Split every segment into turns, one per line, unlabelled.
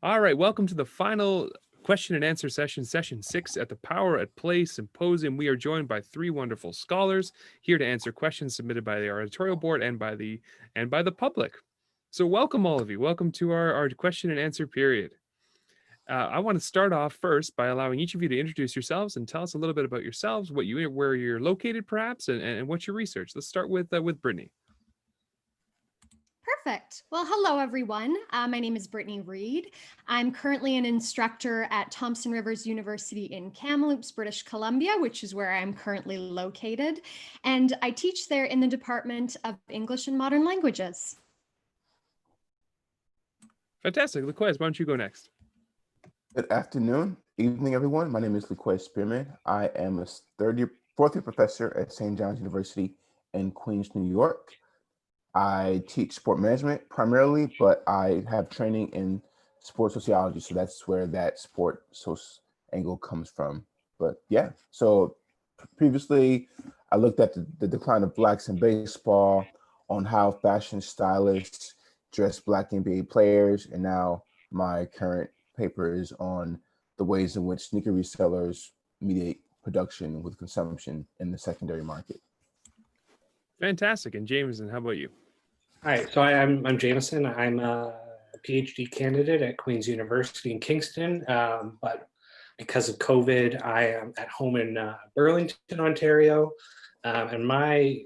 All right, welcome to the final question and answer session, session 6 at the Power at Play Symposium. We are joined by three wonderful scholars here to answer questions submitted by the editorial board and by the public. So welcome all of you. Welcome to our question and answer period. I want to start off first by allowing each of you to introduce yourselves and tell us a little bit about yourselves, where you're located perhaps, and what's your research. Let's start with Brittany.
Perfect. Well, hello, everyone. My name is Brittany Reed. I'm currently an instructor at Thompson Rivers University in Kamloops, British Columbia, which is where I'm currently located. And I teach there in the Department of English and Modern Languages.
Fantastic. Lequez, why don't you go next?
Good afternoon, evening, everyone. My name is Lucoy Spearman. I am a fourth year professor at St. John's University in Queens, New York. I teach sport management primarily, but I have training in sports sociology. So that's where that sport angle comes from. But yeah, so previously I looked at the decline of Blacks in baseball, on how fashion stylists dress Black NBA players, and now my current paper is on the ways in which sneaker resellers mediate production with consumption in the secondary market.
Fantastic. And Jamieson, how about you?
Hi, so I'm Jamieson. I'm a PhD candidate at Queen's University in Kingston, but because of COVID, I am at home in Burlington, Ontario, and my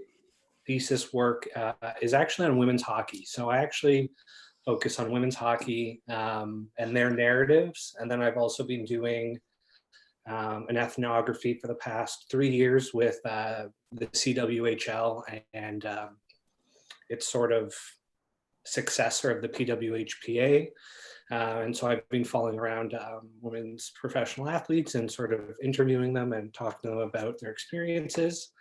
thesis work is actually on women's hockey. So I actually focus on women's hockey and their narratives, and then I've also been doing an ethnography for the past 3 years with the CWHL and its sort of successor of the PWHPA. And so I've been following around women's professional athletes and sort of interviewing them and talking to them about their experiences.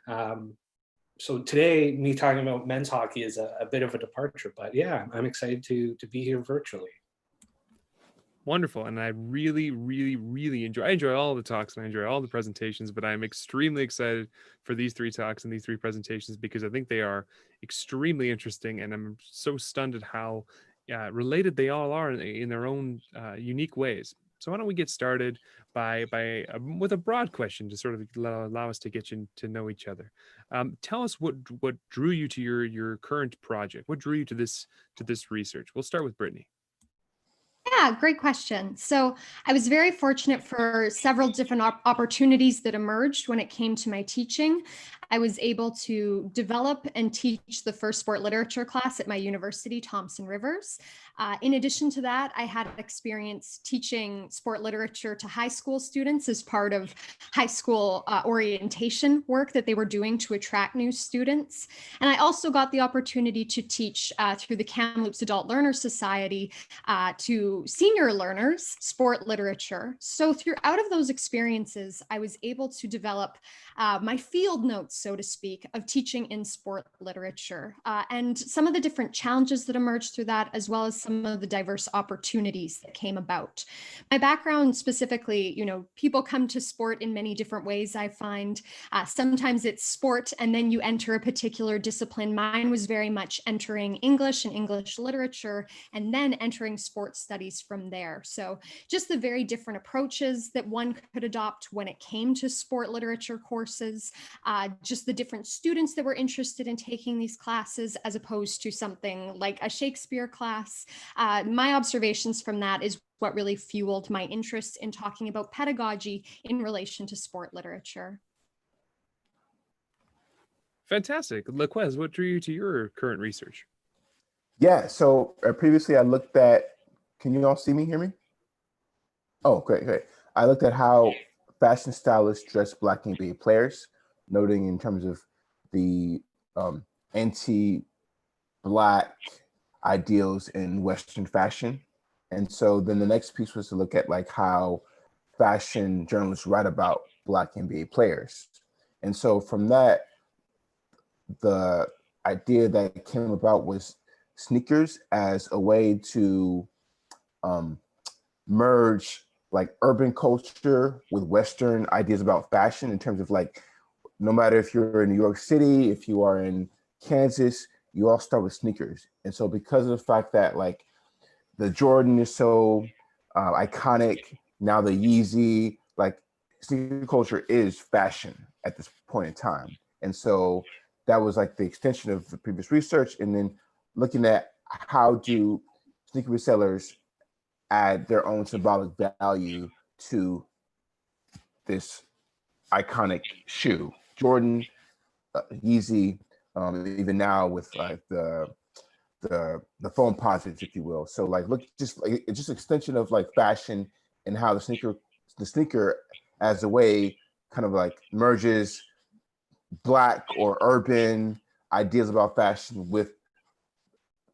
So today, me talking about men's hockey is a bit of a departure, but yeah, I'm excited to be here virtually.
Wonderful. And I really, really, really I enjoy all the talks and I enjoy all the presentations, but I'm extremely excited for these three talks and these three presentations because I think they are extremely interesting. And I'm so stunned at how related they all are in their own unique ways. So why don't we get started with a broad question to sort of allow us to get you to know each other. Tell us what drew you to your current project. What drew you to this research? We'll start with Brittany.
Yeah, great question. So I was very fortunate for several different opportunities that emerged when it came to my teaching. I was able to develop and teach the first sport literature class at my university, Thompson Rivers. In addition to that, I had experience teaching sport literature to high school students as part of high school orientation work that they were doing to attract new students. And I also got the opportunity to teach through the Kamloops Adult Learner Society to senior learners sport literature. So throughout of those experiences, I was able to develop my field notes, so to speak, of teaching in sport literature and some of the different challenges that emerged through that, as well as some of the diverse opportunities that came about. My background specifically, people come to sport in many different ways. I find sometimes it's sport and then you enter a particular discipline. Mine was very much entering English and English literature and then entering sports studies from there. So just the very different approaches that one could adopt when it came to sport literature courses, just the different students that were interested in taking these classes as opposed to something like a Shakespeare class. My observations from that is what really fueled my interest in talking about pedagogy in relation to sport literature.
Fantastic. Lequez, what drew you to your current research?
Yeah, so previously I looked at, can you all see me, hear me? Oh, great. I looked at how fashion stylists dress Black NBA players, noting in terms of the anti-Black ideals in Western fashion. And so then the next piece was to look at like how fashion journalists write about Black NBA players. And so from that, the idea that came about was sneakers as a way to merge like urban culture with Western ideas about fashion in terms of like, no matter if you're in New York City, if you are in Kansas, you all start with sneakers. And so because of the fact that like the Jordan is so iconic. Now the Yeezy, like sneaker culture is fashion at this point in time. And so that was like the extension of the previous research. And then looking at how do sneaker resellers add their own symbolic value to this iconic shoe. Jordan, Yeezy, even now with like the foam posits, if you will. So like look, just like it's just extension of like fashion and how the sneaker as a way kind of like merges Black or urban ideas about fashion with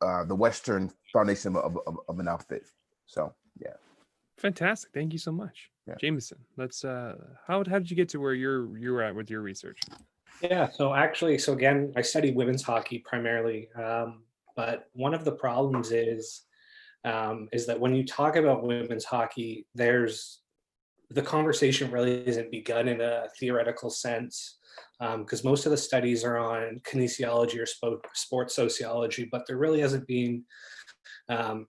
the Western foundation of an outfit. So yeah.
Fantastic. Thank you so much.
Yeah.
Jamieson, let's how did you get to where you're at with your research?
Yeah, so actually, so again, I study women's hockey primarily, but one of the problems is that when you talk about women's hockey, there's the conversation really isn't begun in a theoretical sense, because most of the studies are on kinesiology or sports sociology, but there really hasn't been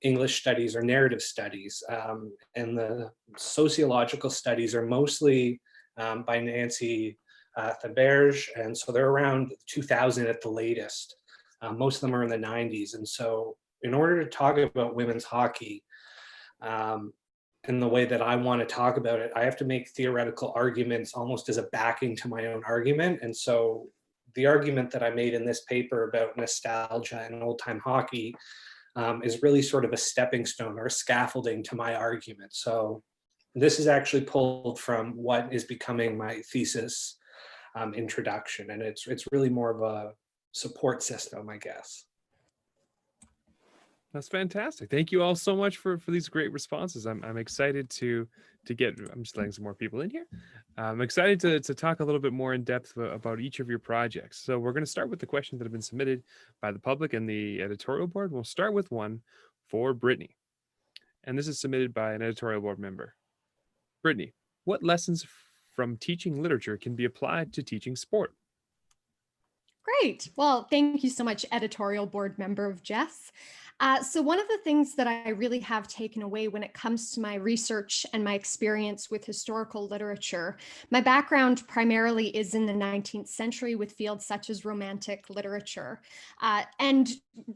English studies or narrative studies. And the sociological studies are mostly by Nancy Thaberge, and so they're around 2000 at the latest. Most of them are in the 90s. And so in order to talk about women's hockey in the way that I want to talk about it, I have to make theoretical arguments almost as a backing to my own argument. And so the argument that I made in this paper about nostalgia and old-time hockey is really sort of a stepping stone or a scaffolding to my argument. So this is actually pulled from what is becoming my thesis introduction, and it's really more of a support system, I guess.
That's fantastic. Thank you all so much for these great responses. I'm excited to get. I'm just letting some more people in here. I'm excited to talk a little bit more in depth about each of your projects. So we're going to start with the questions that have been submitted by the public and the editorial board. We'll start with one for Brittany, and this is submitted by an editorial board member. Brittany, what lessons from teaching literature can be applied to teaching sport?
Great. Well, thank you so much, editorial board member of Jess. So one of the things that I really have taken away when it comes to my research and my experience with historical literature, my background primarily is in the 19th century with fields such as Romantic literature. And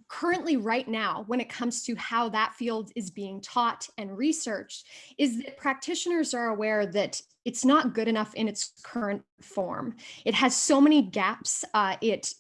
currently right now, when it comes to how that field is being taught and researched, is that practitioners are aware that it's not good enough in its current form. It has so many gaps. It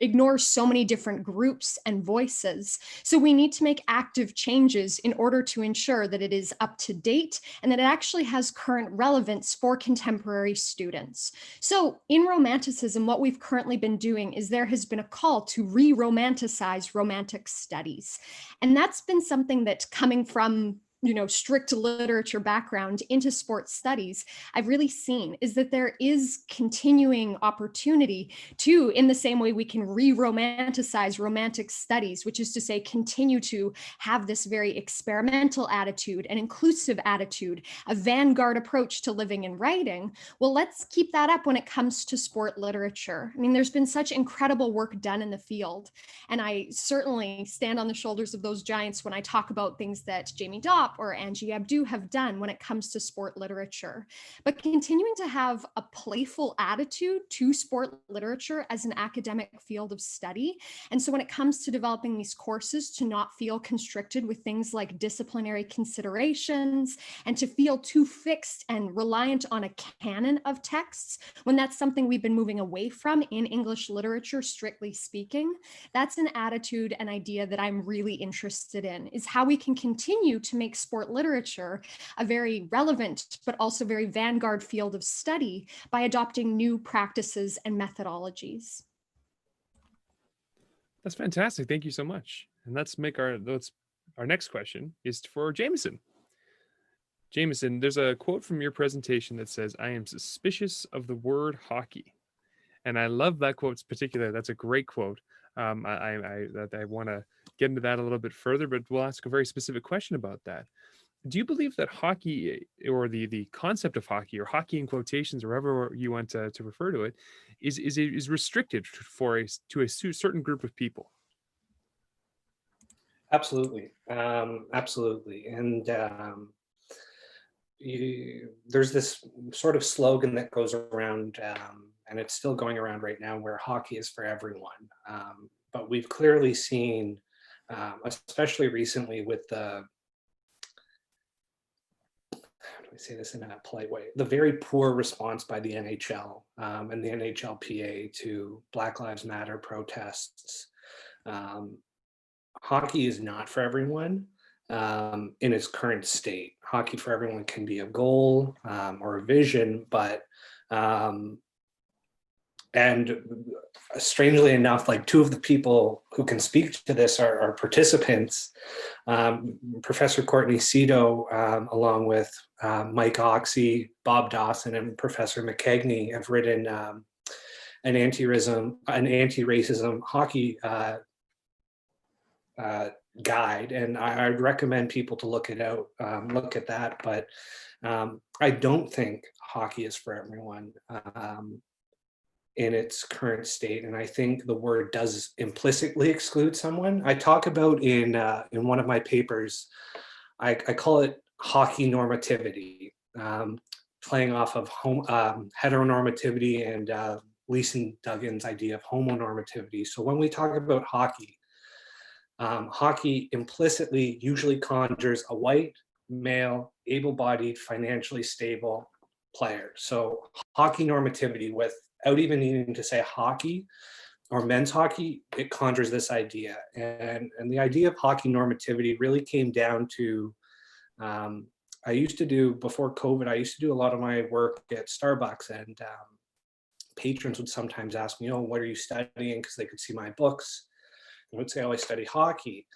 ignores so many different groups and voices. So we need to make active changes in order to ensure that it is up to date and that it actually has current relevance for contemporary students. So in Romanticism, what we've currently been doing is there has been a call to re-romanticize Romantic studies. And that's been something that coming from strict literature background into sports studies, I've really seen is that there is continuing opportunity to, in the same way we can re-romanticize Romantic studies, which is to say, continue to have this very experimental attitude, an inclusive attitude, a vanguard approach to living and writing. Well, let's keep that up when it comes to sport literature. I mean, there's been such incredible work done in the field, and I certainly stand on the shoulders of those giants when I talk about things that Jamie Dopp or Angie Abdu have done when it comes to sport literature. But continuing to have a playful attitude to sport literature as an academic field of study. And so when it comes to developing these courses, to not feel constricted with things like disciplinary considerations and to feel too fixed and reliant on a canon of texts, when that's something we've been moving away from in English literature, strictly speaking, that's an attitude and idea that I'm really interested in, is how we can continue to make sport literature a very relevant but also very vanguard field of study by adopting new practices and methodologies.
That's fantastic. Thank you so much. And let's make our next question is for Jamieson. Jamieson, there's a quote from your presentation that says, "I am suspicious of the word hockey." And I love that quote in particular. That's a great quote. I want to get into that a little bit further, but we'll ask a very specific question about that. Do you believe that hockey, or the concept of hockey, or hockey in quotations, or however you want to refer to it, is restricted to a certain group of people?
Absolutely. Absolutely. And there's this sort of slogan that goes around, and it's still going around right now, where hockey is for everyone. But we've clearly seen, especially recently with the, how do I say this in a polite way, the very poor response by the NHL and the NHLPA to Black Lives Matter protests. Hockey is not for everyone in its current state. Hockey for everyone can be a goal or a vision, but and strangely enough, like two of the people who can speak to this are participants. Professor Courtney Cito, along with Mike Oxy, Bob Dawson, and Professor McKegney have written an anti-racism hockey guide, and I'd recommend people to look it out, look at that. But I don't think hockey is for everyone in its current state, and I think the word does implicitly exclude someone. I talk about in one of my papers, I call it hockey normativity, playing off of heteronormativity and Leeson Duggan's idea of homonormativity. So when we talk about hockey, hockey implicitly usually conjures a white, male, able-bodied, financially stable player. So hockey normativity, without even needing to say hockey or men's hockey, it conjures this idea. And the idea of hockey normativity really came down to, I used to do, before COVID, I used to do a lot of my work at Starbucks, and patrons would sometimes ask me, oh, what are you studying? Because they could see my books. I would say, oh, I study hockey.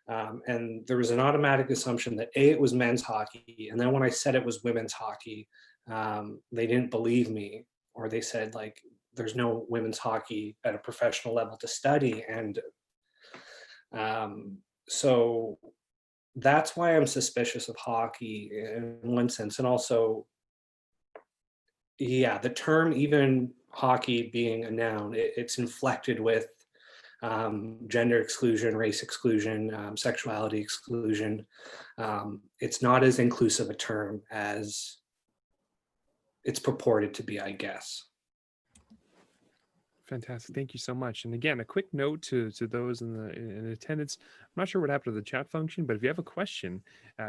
And there was an automatic assumption that A, it was men's hockey. And then when I said it was women's hockey, they didn't believe me, or they said, like, there's no women's hockey at a professional level to study. And so that's why I'm suspicious of hockey in one sense. And also, yeah, the term, even hockey being a noun, it's inflected with gender exclusion, race exclusion, sexuality exclusion. It's not as inclusive a term as it's purported to be, I guess.
Fantastic. Thank you so much. And again, a quick note to those in attendance. I'm not sure what happened to the chat function, but if you have a question,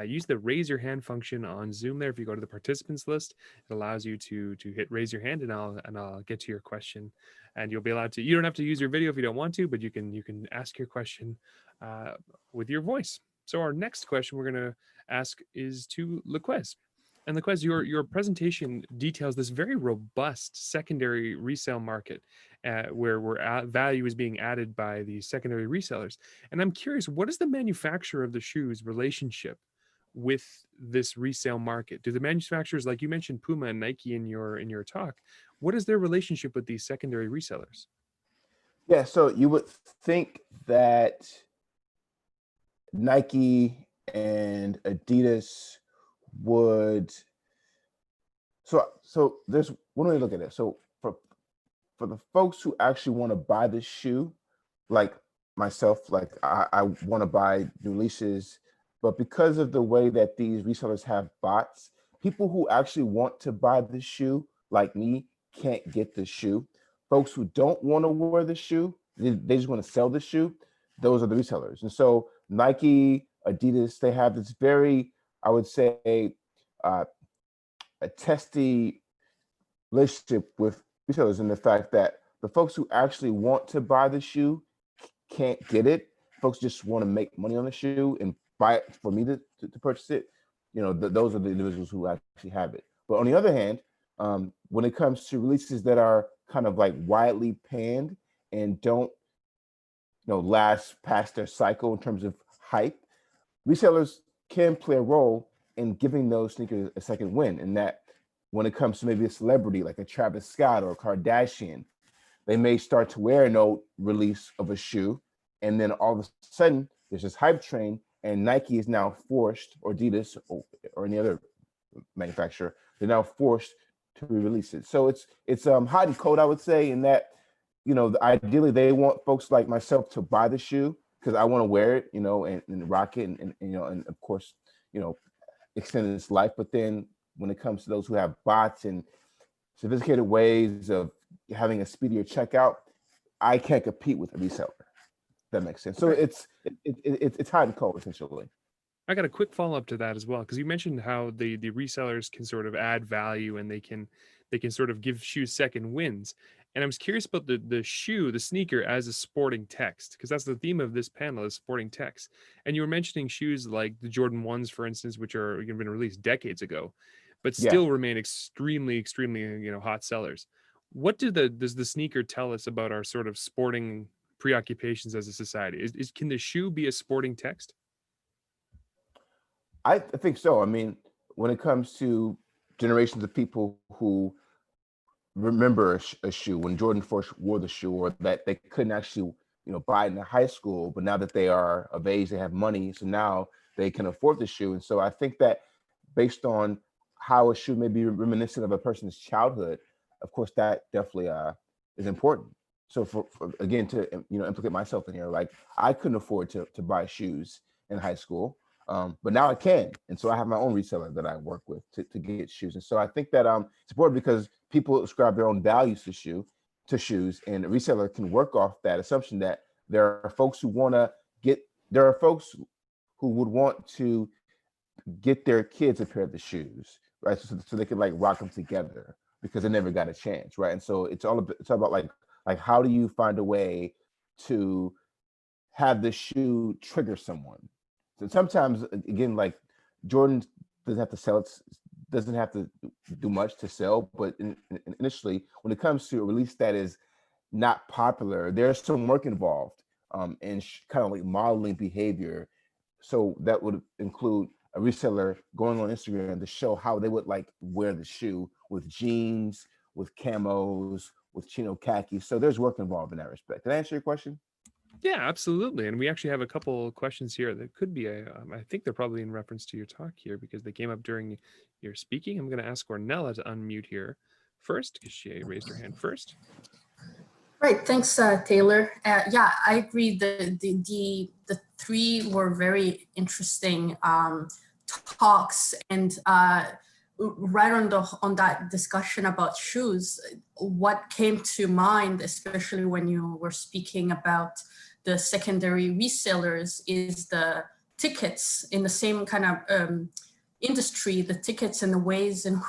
use the raise your hand function on Zoom there. If you go to the participants list, it allows you to hit raise your hand, and I'll get to your question. And you'll be allowed to, you don't have to use your video if you don't want to, but you can ask your question with your voice. So our next question we're going to ask is to Lequez. And Lequez, your presentation details this very robust secondary resale market where value is being added by the secondary resellers. And I'm curious, what is the manufacturer of the shoes relationship with this resale market? Do the manufacturers, like you mentioned Puma and Nike in your talk, what is their relationship with these secondary resellers?
Yeah, so you would think that Nike and Adidas would, so there's one way to look at it. So for the folks who actually want to buy the shoe, like myself, like I want to buy new leashes, but because of the way that these resellers have bots, people who actually want to buy the shoe, like me, can't get the shoe. Folks who don't want to wear the shoe, they just want to sell the shoe, those are the resellers. And so Nike, Adidas, they have this very, I would say, a testy relationship with resellers, in the fact that the folks who actually want to buy the shoe can't get it. Folks just want to make money on the shoe and buy it for me to purchase it. You know, those are the individuals who actually have it. But on the other hand, when it comes to releases that are kind of like widely panned and don't, last past their cycle in terms of hype, resellers can play a role in giving those sneakers a second win. And that when it comes to maybe a celebrity like a Travis Scott or a Kardashian, they may start to wear an old release of a shoe, and then all of a sudden there's this hype train, and Nike is now forced, or Adidas or any other manufacturer, they're now forced to re-release it. So it's hot and cold, I would say, in that, ideally they want folks like myself to buy the shoe, because I want to wear it, and rock it, and of course, extend its life. But then when it comes to those who have bots and sophisticated ways of having a speedier checkout, I can't compete with a reseller. That makes sense. So it's hot and cold essentially.
I got a quick follow up to that as well, because you mentioned how the resellers can sort of add value and they can sort of give shoes second wins. And I was curious about the sneaker as a sporting text, because that's the theme of this panel, is sporting text. And you were mentioning shoes like the Jordan 1s, for instance, which have been released decades ago, but still remain extremely hot sellers. What does the sneaker tell us about our sort of sporting preoccupations as a society? Can the shoe be a sporting text?
I think so. I mean, when it comes to generations of people who remember a shoe when Jordan first wore the shoe, or that they couldn't actually, buy it in high school, but now that they are of age, they have money, so now they can afford the shoe. And so I think that based on how a shoe may be reminiscent of a person's childhood, of course, that definitely is important. So for again, to implicate myself in here, like I couldn't afford to buy shoes in high school. But now I can. And so I have my own reseller that I work with to get shoes. And so I think that it's important because people ascribe their own values to shoes, and a reseller can work off that assumption that there are folks who would want to get their kids a pair of the shoes, right? So they could like rock them together because they never got a chance, right? And so it's all about like how do you find a way to have the shoe trigger someone? So sometimes, again, like Jordan doesn't have to do much to sell, but initially, when it comes to a release that is not popular, there's some work involved in kind of like modeling behavior. So that would include a reseller going on Instagram to show how they would like wear the shoe with jeans, with camos, with chino khaki. So there's work involved in that respect. Did I answer your question?
Yeah, absolutely. And we actually have a couple questions here that could be I think they're probably in reference to your talk here because they came up during your speaking. I'm going to ask Ornella to unmute here first because she raised her hand first.
Right, thanks, Taylor. Yeah, I agree. The three were very interesting talks, and right on that discussion about shoes, what came to mind, especially when you were speaking about the secondary resellers, is the tickets in the same kind of industry, the tickets and the ways in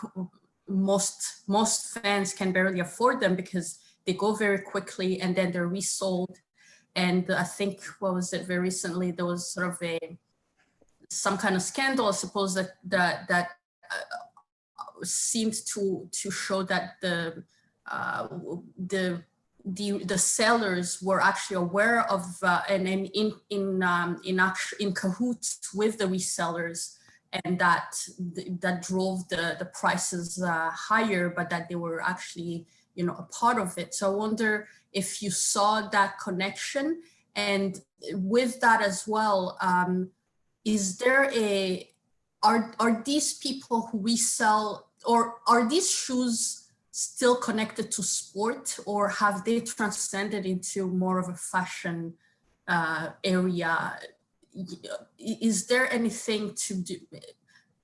most fans can barely afford them because they go very quickly and then they're resold. And I think, what was it, very recently, there was sort of some kind of scandal, I suppose, that seemed to show that the sellers were actually aware of and in cahoots with the resellers, and that drove the prices higher, but that they were actually a part of it. So I wonder if you saw that connection, and with that as well, is there are these people who resell, or are these shoes still connected to sport, or have they transcended into more of a fashion area? Is there anything to do?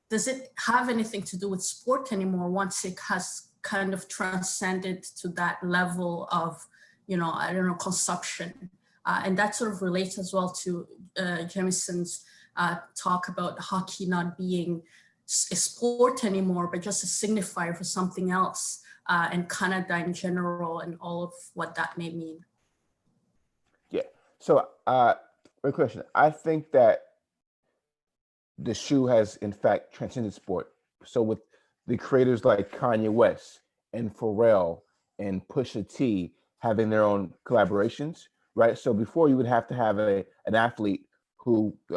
Does it have anything to do with sport anymore once it has kind of transcended to that level of, I don't know, consumption? And that sort of relates as well to Jamieson's talk about hockey not being a sport anymore, but just a signifier for something else, and Canada in general and all of what that may mean.
Yeah. So, great question. I think that the shoe has, in fact, transcended sport. So with the creators like Kanye West and Pharrell and Pusha T having their own collaborations, right? So before you would have to have an athlete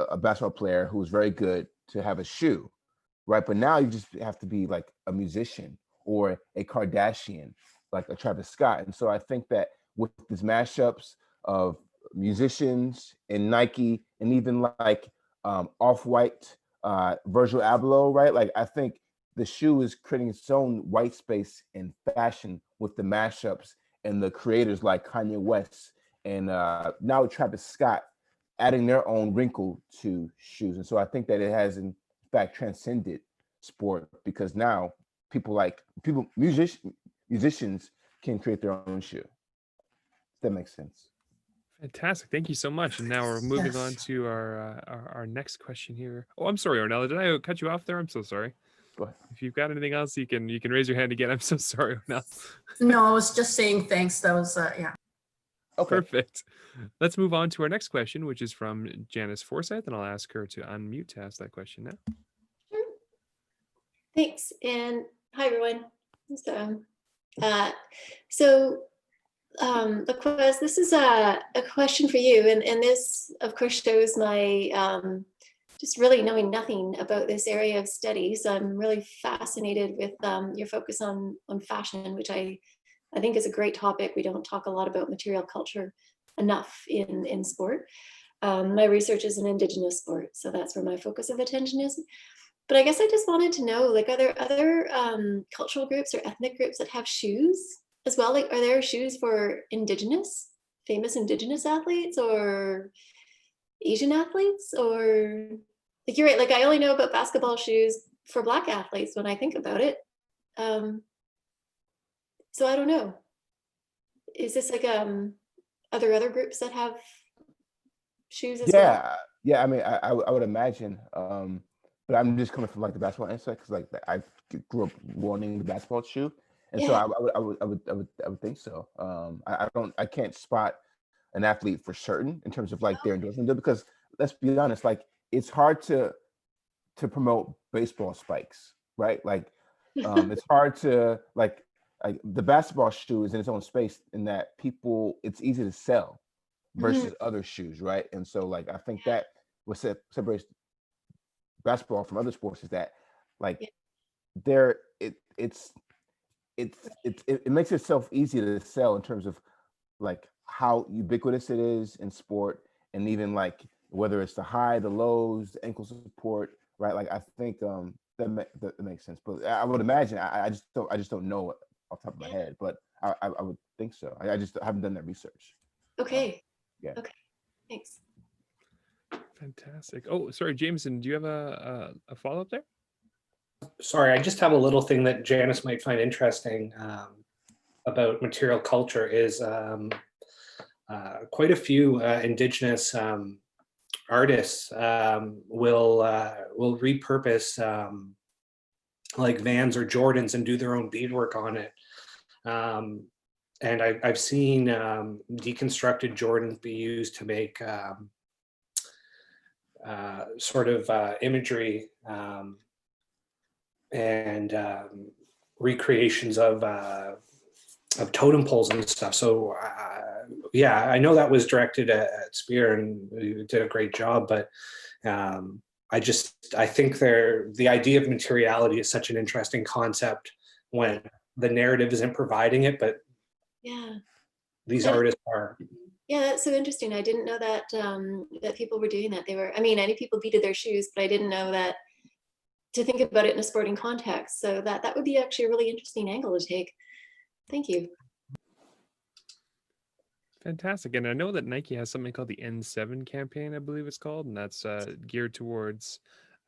a basketball player who's very good to have a shoe, right? But now you just have to be like a musician or a Kardashian, like a Travis Scott. And so I think that with these mashups of musicians and Nike and even like Off-White, Virgil Abloh, right? Like I think the shoe is creating its own white space in fashion with the mashups and the creators like Kanye West and now Travis Scott adding their own wrinkle to shoes. And so I think that it has in fact transcended sport, because now musicians can create their own shoe. If that makes sense.
Fantastic. Thank you so much. And now we're moving on to our next question here. Oh, I'm sorry, Ornella. Did I cut you off there? I'm so sorry.
Go ahead.
If you've got anything else, you can raise your hand again. I'm so sorry, Ornella.
No, I was just saying thanks. That was, yeah.
Okay.
Perfect. Let's move on to our next question, which is from Janice Forsyth, and I'll ask her to unmute to ask that question now.
Sure. Thanks, and hi everyone. Lequez, this is a question for you, and this, of course, shows my just really knowing nothing about this area of study. So I'm really fascinated with your focus on fashion, which I think is a great topic. We don't talk a lot about material culture enough in sport. My research is in Indigenous sport, so that's where my focus of attention is. But I guess I just wanted to know, like, are there other cultural groups or ethnic groups that have shoes as well? Like, are there shoes for famous Indigenous athletes or Asian athletes? Or, like, you're right, like, I only know about basketball shoes for Black athletes when I think about it. So I don't know. Is this like, are there other groups that have shoes as well?
Yeah. I mean, I would imagine, but I'm just coming from like the basketball aspect, because like I grew up wanting the basketball shoe, and so I would think so. I can't spot an athlete for certain in terms of like their endorsement, because let's be honest, like it's hard to promote baseball spikes, right? Like it's hard to like the basketball shoe is in its own space in that it's easy to sell versus other shoes, right? And so like I think that what separates basketball from other sports is that like it makes itself easy to sell in terms of like how ubiquitous it is in sport, and even like whether it's the high, the lows, the ankle support, right? Like I think that makes sense. But I would imagine I just don't know off the top of my head, but I would think so. I just haven't done that research.
Okay.
Yeah.
Okay. Thanks.
Fantastic. Oh, sorry, Jamieson, do you have a follow-up there?
Sorry, I just have a little thing that Janice might find interesting about material culture is quite a few Indigenous artists will repurpose like Vans or Jordans and do their own beadwork on it. And I've seen deconstructed Jordans be used to make sort of imagery and recreations of totem poles and stuff. So yeah, I know that was directed at Spear, and you did a great job, but I think the idea of materiality is such an interesting concept when the narrative isn't providing it, but these artists are.
Yeah, that's so interesting. I didn't know that that people were doing that. I mean, I knew people beaded their shoes, but I didn't know that to think about it in a sporting context. So that would be actually a really interesting angle to take. Thank you.
Fantastic. And I know that Nike has something called the N7 campaign, I believe it's called, and that's geared towards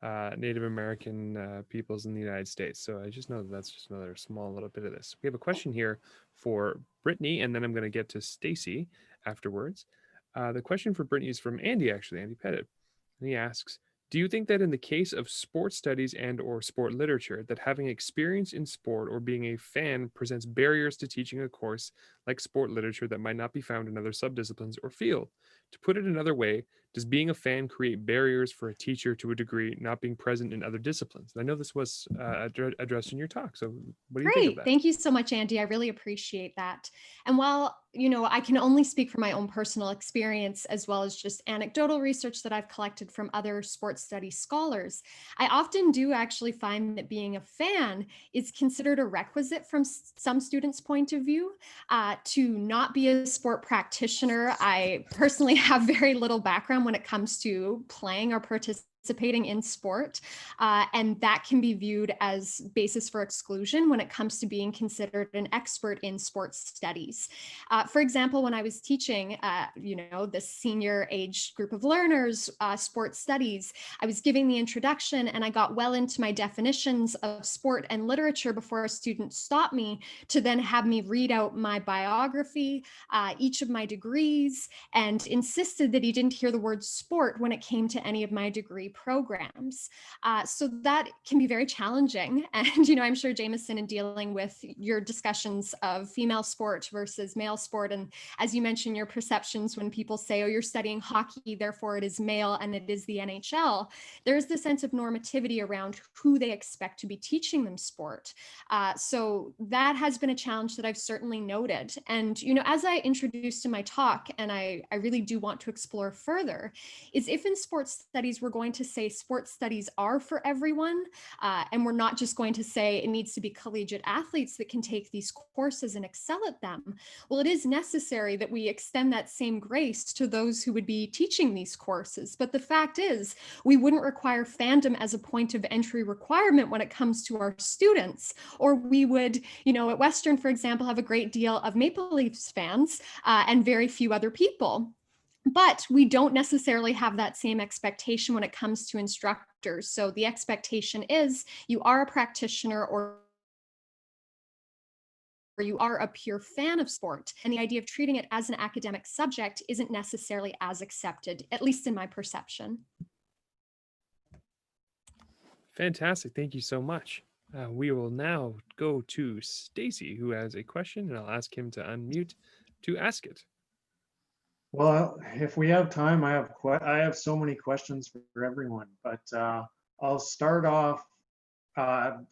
Native American peoples in the United States. So I just know that's just another small little bit of this. We have a question here for Brittany, and then I'm going to get to Stacy afterwards. The question for Brittany is from Andy, actually, Andy Pettit. And he asks, do you think that in the case of sports studies and or sport literature, that having experience in sport or being a fan presents barriers to teaching a course like sport literature that might not be found in other subdisciplines or field? To put it another way, does being a fan create barriers for a teacher to a degree not being present in other disciplines? And I know this was addressed in your talk. So what do you think of that?
Thank you so much, Andy. I really appreciate that. And while, I can only speak from my own personal experience as well as just anecdotal research that I've collected from other sports studies scholars, I often do actually find that being a fan is considered a requisite from some students' point of view. To not be a sport practitioner, I personally have very little background when it comes to playing or participating participating in sport, and that can be viewed as basis for exclusion when it comes to being considered an expert in sports studies. For example, when I was teaching, the senior age group of learners, sports studies, I was giving the introduction and I got well into my definitions of sport and literature before a student stopped me to then have me read out my biography, each of my degrees, and insisted that he didn't hear the word sport when it came to any of my degree programs. So that can be very challenging. And, I'm sure Jamieson, in dealing with your discussions of female sport versus male sport, and as you mentioned, your perceptions when people say, oh, you're studying hockey, therefore it is male and it is the NHL, there's the sense of normativity around who they expect to be teaching them sport. So that has been a challenge that I've certainly noted. And, as I introduced in my talk, and I really do want to explore further, is if in sports studies, we're going to say sports studies are for everyone, and we're not just going to say it needs to be collegiate athletes that can take these courses and excel at them. Well, it is necessary that we extend that same grace to those who would be teaching these courses. But the fact is, we wouldn't require fandom as a point of entry requirement when it comes to our students. Or we would, at Western, for example, have a great deal of Maple Leafs fans and very few other people. But we don't necessarily have that same expectation when it comes to instructors. So the expectation is you are a practitioner or you are a pure fan of sport. And the idea of treating it as an academic subject isn't necessarily as accepted, at least in my perception.
Fantastic. Thank you so much. We will now go to Stacy, who has a question, and I'll ask him to unmute to ask it.
Well, if we have time, I have so many questions for everyone, but I'll start off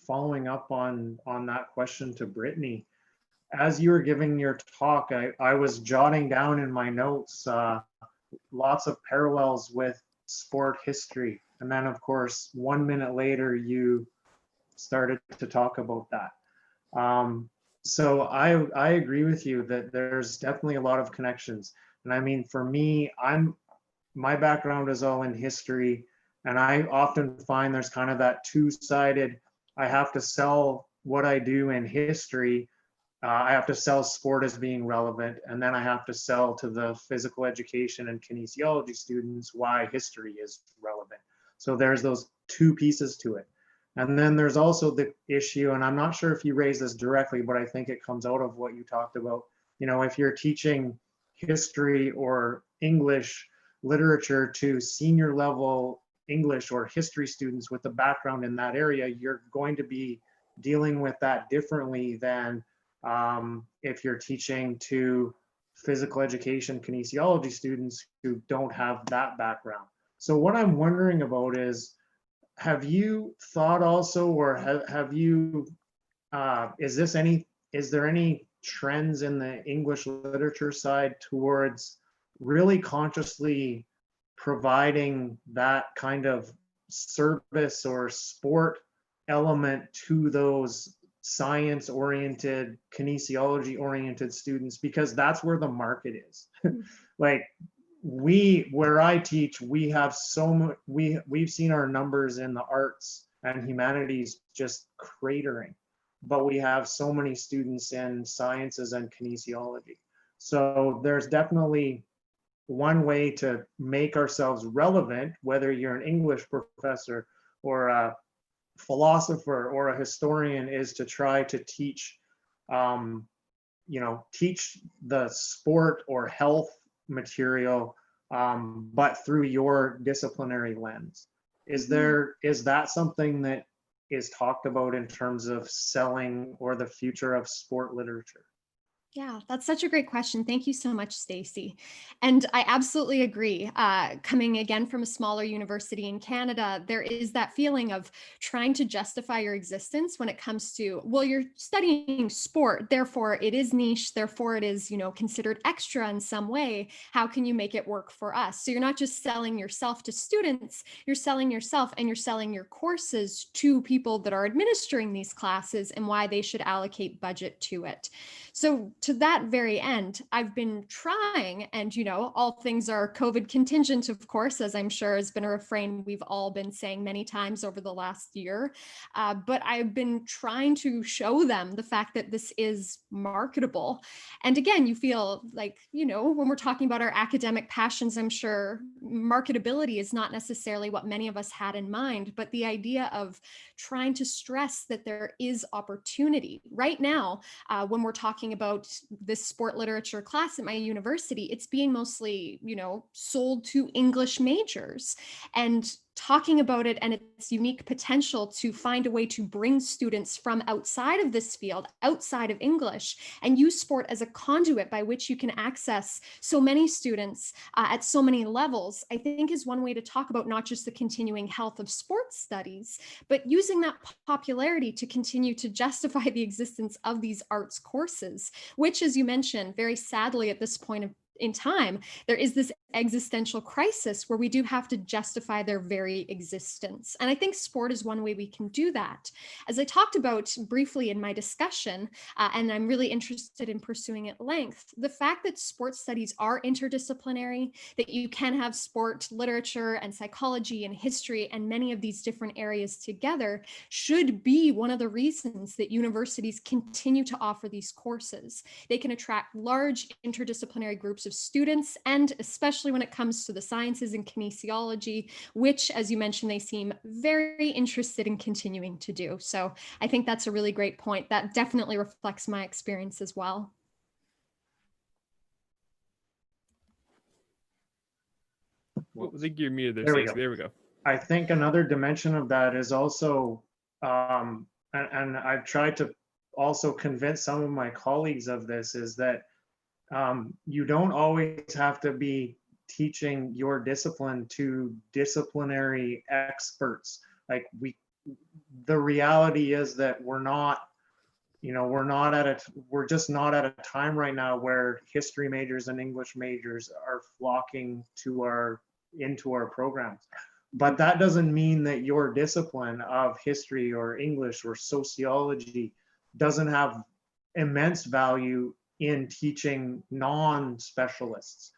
following up on that question to Brittany. As you were giving your talk, I was jotting down in my notes lots of parallels with sport history. And then, of course, 1 minute later, you started to talk about that. So I agree with you that there's definitely a lot of connections. And I mean, for me, my background is all in history, and I often find there's kind of that two-sided, I have to sell what I do in history. I have to sell sport as being relevant, and then I have to sell to the physical education and kinesiology students why history is relevant. So there's those two pieces to it. And then there's also the issue, and I'm not sure if you raised this directly, but I think it comes out of what you talked about. If you're teaching history or English literature to senior level English or history students with a background in that area, you're going to be dealing with that differently than if you're teaching to physical education kinesiology students who don't have that background. So what I'm wondering about is, have you thought also, or have you, is there any trends in the English literature side towards really consciously providing that kind of service or sport element to those science-oriented, kinesiology-oriented students? Because that's where the market is. Like, where I teach, we have so much, we've seen our numbers in the arts and humanities just cratering, but we have so many students in sciences and kinesiology. So there's definitely one way to make ourselves relevant, whether you're an English professor or a philosopher or a historian, is to try to teach, teach the sport or health material, but through your disciplinary lens. Is that something that is talked about in terms of selling or the future of sport literature?
Yeah, that's such a great question. Thank you so much, Stacy. And I absolutely agree. Coming again from a smaller university in Canada, there is that feeling of trying to justify your existence when it comes to, well, you're studying sport, therefore it is niche, therefore it is, considered extra in some way. How can you make it work for us? So you're not just selling yourself to students, you're selling yourself and you're selling your courses to people that are administering these classes and why they should allocate budget to it. So to that very end, I've been trying, and all things are COVID contingent, of course, as I'm sure has been a refrain we've all been saying many times over the last year. But I've been trying to show them the fact that this is marketable. And again, you feel like, when we're talking about our academic passions, I'm sure marketability is not necessarily what many of us had in mind, but the idea of trying to stress that there is opportunity. Right now, when we're talking about this sport literature class at my university, it's being mostly, sold to English majors. And talking about it and its unique potential to find a way to bring students from outside of this field, outside of English, and use sport as a conduit by which you can access so many students at so many levels, I think is one way to talk about not just the continuing health of sports studies, but using that popularity to continue to justify the existence of these arts courses, which, as you mentioned, very sadly at this point in time, there is this existential crisis where we do have to justify their very existence. And I think sport is one way we can do that. As I talked about briefly in my discussion, and I'm really interested in pursuing at length, the fact that sports studies are interdisciplinary, that you can have sport literature and psychology and history and many of these different areas together, should be one of the reasons that universities continue to offer these courses. They can attract large interdisciplinary groups of students, and especially when it comes to the sciences and kinesiology, which, as you mentioned, they seem very interested in continuing to do. So I think that's a really great point. That definitely reflects my experience as well.
I think you're muted there,
There we
Stacey.
go.
There we go.
I think another dimension of that is also, and I've tried to also convince some of my colleagues of this, is that you don't always have to be teaching your discipline to disciplinary experts. Like the reality is that we're just not at a time right now where history majors and English majors are flocking into our programs. But that doesn't mean that your discipline of history or English or sociology doesn't have immense value in teaching non-specialists,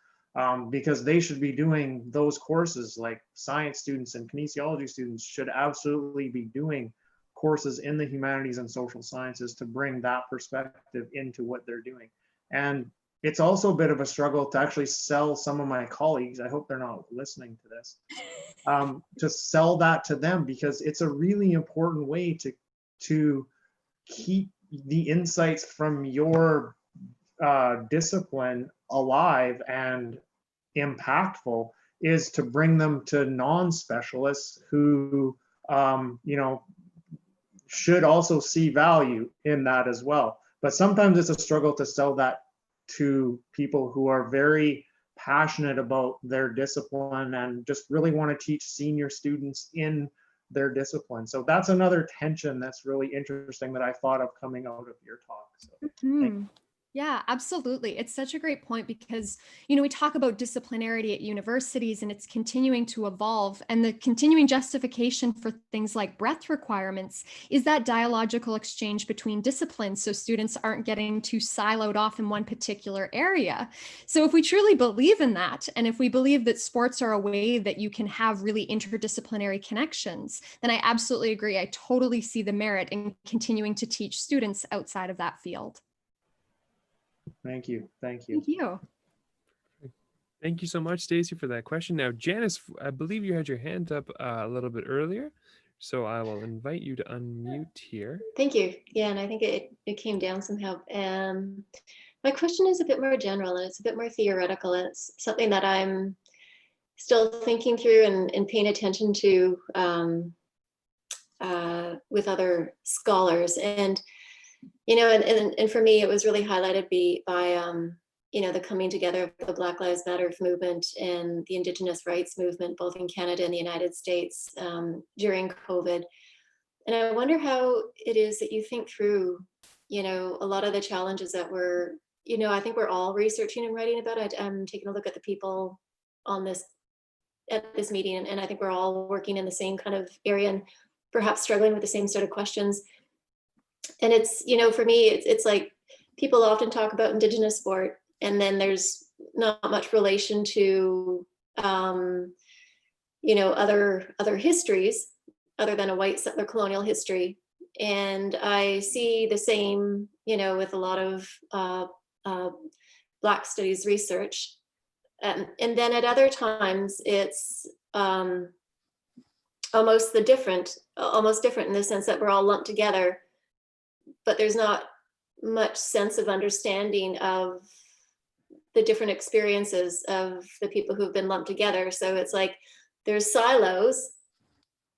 because they should be doing those courses. Like science students and kinesiology students should absolutely be doing courses in the humanities and social sciences to bring that perspective into what they're doing. And it's also a bit of a struggle to actually sell some of my colleagues, I hope they're not listening to this, to sell that to them, because it's a really important way to keep the insights from your discipline alive and impactful, is to bring them to non-specialists who should also see value in that as well. But sometimes it's a struggle to sell that to people who are very passionate about their discipline and just really want to teach senior students in their discipline. So that's another tension that's really interesting that I thought of coming out of your talk. So thank you.
Yeah, absolutely. It's such a great point because, we talk about disciplinarity at universities and it's continuing to evolve. And the continuing justification for things like breadth requirements is that dialogical exchange between disciplines, so students aren't getting too siloed off in one particular area. So if we truly believe in that, and if we believe that sports are a way that you can have really interdisciplinary connections, then I absolutely agree. I totally see the merit in continuing to teach students outside of that field.
Thank you. Thank you.
Thank you.
Thank you so much, Stacey, for that question. Now, Janice, I believe you had your hand up a little bit earlier, so I will invite you to unmute here.
Thank you. Yeah, and I think it came down somehow. My question is a bit more general and it's a bit more theoretical, and it's something that I'm still thinking through and paying attention to with other scholars. And and for me, it was really highlighted by the coming together of the Black Lives Matter movement and the Indigenous rights movement, both in Canada and the United States during COVID. And I wonder how it is that you think through, a lot of the challenges that I think we're all researching and writing about it. I'm taking a look at the people at this meeting, and I think we're all working in the same kind of area and perhaps struggling with the same sort of questions. And it's, for me, it's like people often talk about Indigenous sport, and then there's not much relation to, other histories other than a white settler colonial history. And I see the same, with a lot of Black studies research. And then at other times, it's almost different in the sense that we're all lumped together, but there's not much sense of understanding of the different experiences of the people who've been lumped together. So it's like there's silos,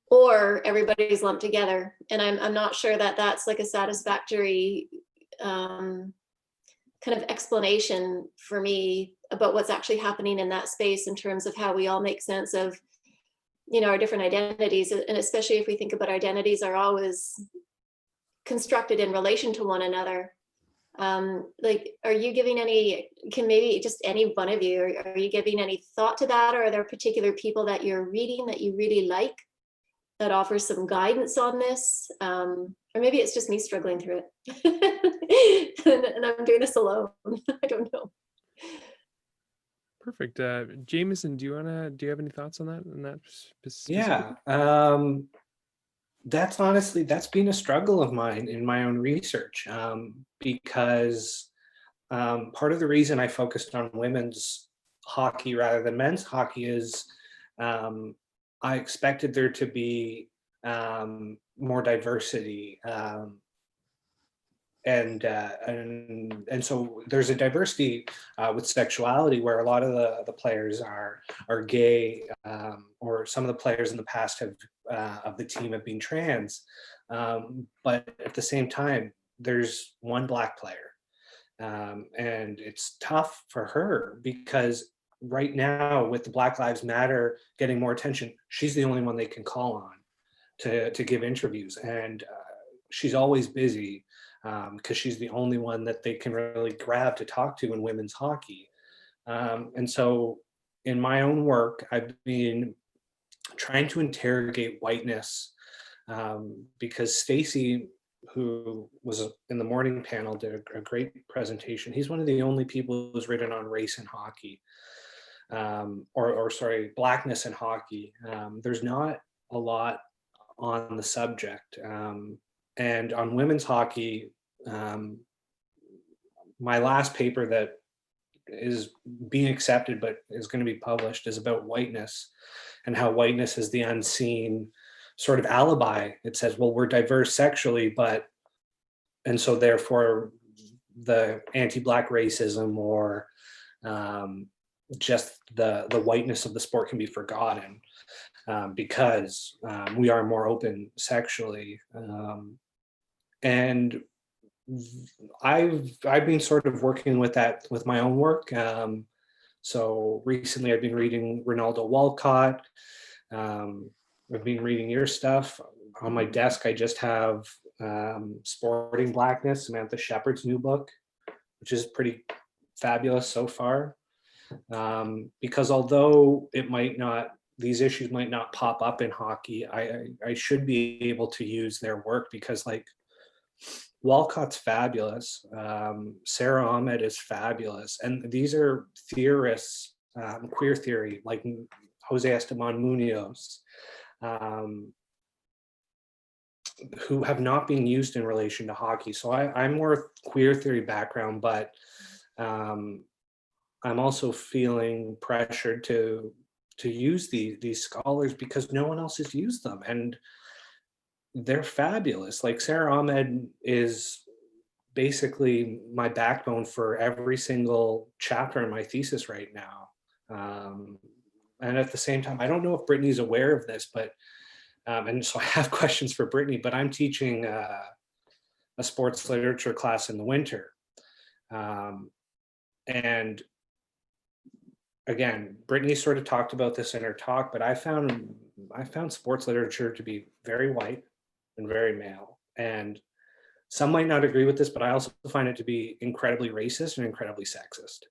or everybody's lumped together. And I'm not sure that that's like a satisfactory kind of explanation for me about what's actually happening in that space in terms of how we all make sense of, our different identities. And especially if we think about identities are always constructed in relation to one another. Like, are you giving maybe just any one of you, are you giving any thought to that? Or are there particular people that you're reading that you really like that offers some guidance on this? Or maybe it's just me struggling through it and I'm doing this alone. I don't know.
Perfect. Jamieson, do you have any thoughts on that?
Yeah. That's been a struggle of mine in my own research, because part of the reason I focused on women's hockey rather than men's hockey is I expected there to be more diversity, and so there's a diversity with sexuality where a lot of the players are gay, or some of the players in the past have of the team have been trans, but at the same time there's one Black player, and it's tough for her because right now with the Black Lives Matter getting more attention, she's the only one they can call on to give interviews, and she's always busy because she's the only one that they can really grab to talk to in women's hockey. And so in my own work, I've been trying to interrogate whiteness, because Stacy, who was in the morning panel, did a great presentation. He's one of the only people who's written on race in hockey, or sorry, Blackness in hockey. There's not a lot on the subject. And on women's hockey, my last paper that is being accepted but is going to be published is about whiteness and how whiteness is the unseen sort of alibi. It says, well, we're diverse sexually, and so therefore the anti-Black racism or just the whiteness of the sport can be forgotten, because we are more open sexually. And I've been sort of working with that with my own work. So recently I've been reading Ronaldo Walcott. I've been reading your stuff. On my desk, I just have Sporting Blackness, Samantha Shepard's new book, which is pretty fabulous so far. Because although these issues might not pop up in hockey, I should be able to use their work because, like, Walcott's fabulous. Sarah Ahmed is fabulous. And these are theorists, queer theory, like Jose Esteban Munoz, who have not been used in relation to hockey. So I'm more queer theory background, but I'm also feeling pressured to use these scholars because no one else has used them. And they're fabulous. Like Sarah Ahmed is basically my backbone for every single chapter in my thesis right now. And at the same time, I don't know if Brittany's aware of this, but, and so I have questions for Brittany, but I'm teaching a sports literature class in the winter. And again, Brittany sort of talked about this in her talk, but I found sports literature to be very white and very male. And some might not agree with this, but I also find it to be incredibly racist and incredibly sexist.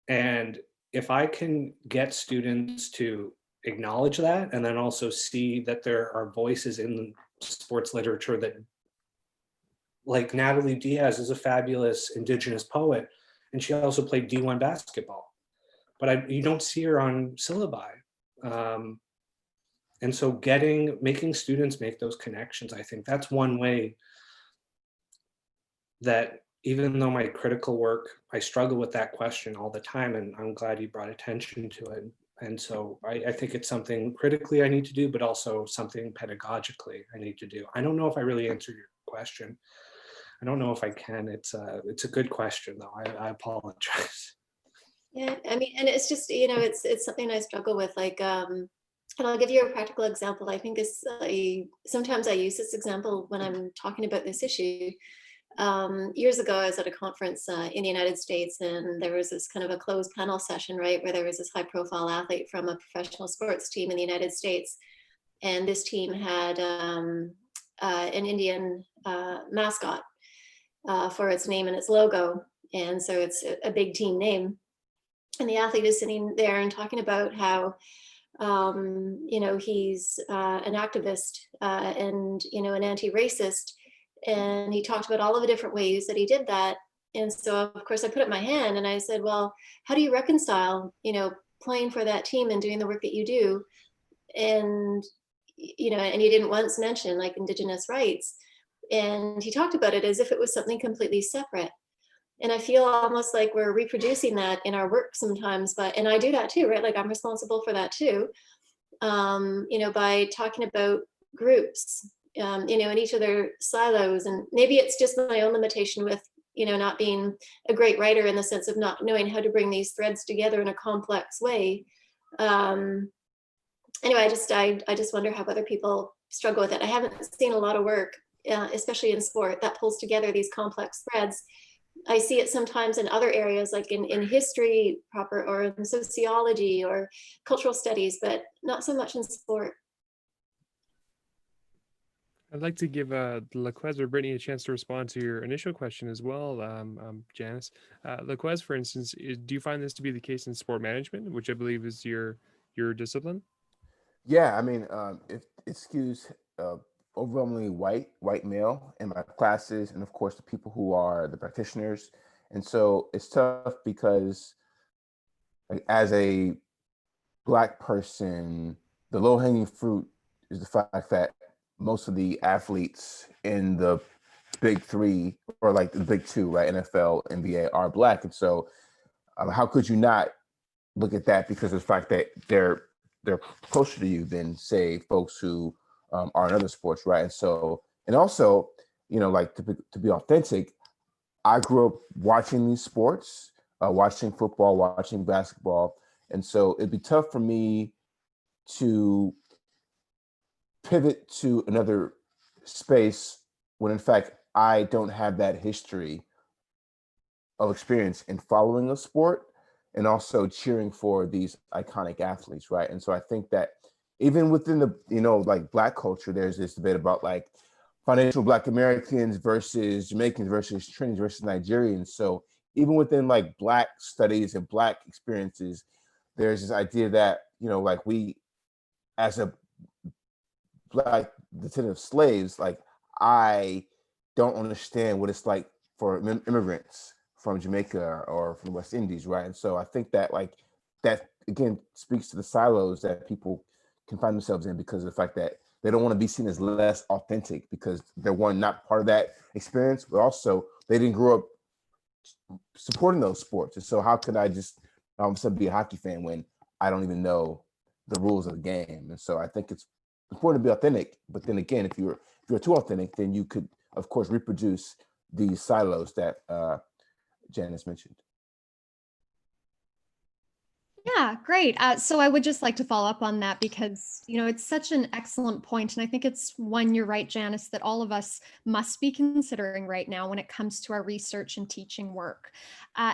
And if I can get students to acknowledge that and then also see that there are voices in sports literature that like Natalie Diaz is a fabulous Indigenous poet, and she also played D1 basketball, but you don't see her on syllabi. And so making students make those connections, I think that's one way that, even though my critical work, I struggle with that question all the time, and I'm glad you brought attention to it. And so I think it's something critically I need to do, but also something pedagogically I need to do. I don't know if I really answered your question. I don't know if I can. It's a good question, though. I apologize.
Yeah, I mean, and it's just, you know, it's something I struggle with. Like, and I'll give you a practical example. I think sometimes I use this example when I'm talking about this issue. Years ago, I was at a conference in the United States, and there was this kind of a closed panel session, right, where there was this high-profile athlete from a professional sports team in the United States, and this team had an Indian mascot for its name and its logo, and so it's a big team name. And the athlete is sitting there and talking about how, you know, he's an activist and, you know, an anti-racist. And he talked about all of the different ways that he did that. And so, of course, I put up my hand and I said, well, how do you reconcile, you know, playing for that team and doing the work that you do? And, you know, and he didn't once mention like Indigenous rights. And he talked about it as if it was something completely separate. And I feel almost like we're reproducing that in our work sometimes, and I do that too, right? Like I'm responsible for that too, you know, by talking about groups, you know, in each of their silos. And maybe it's just my own limitation with, you know, not being a great writer in the sense of not knowing how to bring these threads together in a complex way. Anyway, I just wonder how other people struggle with it. I haven't seen a lot of work, especially in sport, that pulls together these complex threads. I see it sometimes in other areas, like in history proper, or in sociology or cultural studies, but not so much in sport.
I'd like to give Lequez or Brittany a chance to respond to your initial question as well, Janice. Lequez, for instance, do you find this to be the case in sport management, which I believe is your discipline?
Yeah, I mean, it skews overwhelmingly white male in my classes, and of course the people who are the practitioners. And so it's tough because, like, as a Black person, the low-hanging fruit is the fact that most of the athletes in the big three, or like the big two, right, NFL, NBA, are Black. And so how could you not look at that, because of the fact that they're closer to you than, say, folks who are in other sports, right? And so, and also, you know, like to be authentic, I grew up watching these sports, watching football, watching basketball, and so it'd be tough for me to pivot to another space when, in fact, I don't have that history of experience in following a sport and also cheering for these iconic athletes, right? And so I think that even within the, you know, like Black culture, there's this debate about like financial Black Americans versus Jamaicans versus Trinidadians versus Nigerians. So even within like Black studies and Black experiences, there's this idea that, you know, like we, as a Black descendant of slaves, like I don't understand what it's like for immigrants from Jamaica or from the West Indies, right? And so I think that, like, that again speaks to the silos that people can find themselves in because of the fact that they don't want to be seen as less authentic because they're, one, not part of that experience, but also they didn't grow up supporting those sports. And so how could I just all of a sudden be a hockey fan when I don't even know the rules of the game? And so I think it's important to be authentic, but then again, if you're too authentic, then you could, of course, reproduce these silos that Janice mentioned.
Yeah, great. So I would just like to follow up on that because, you know, it's such an excellent point. And I think it's one, you're right, Janice, that all of us must be considering right now when it comes to our research and teaching work.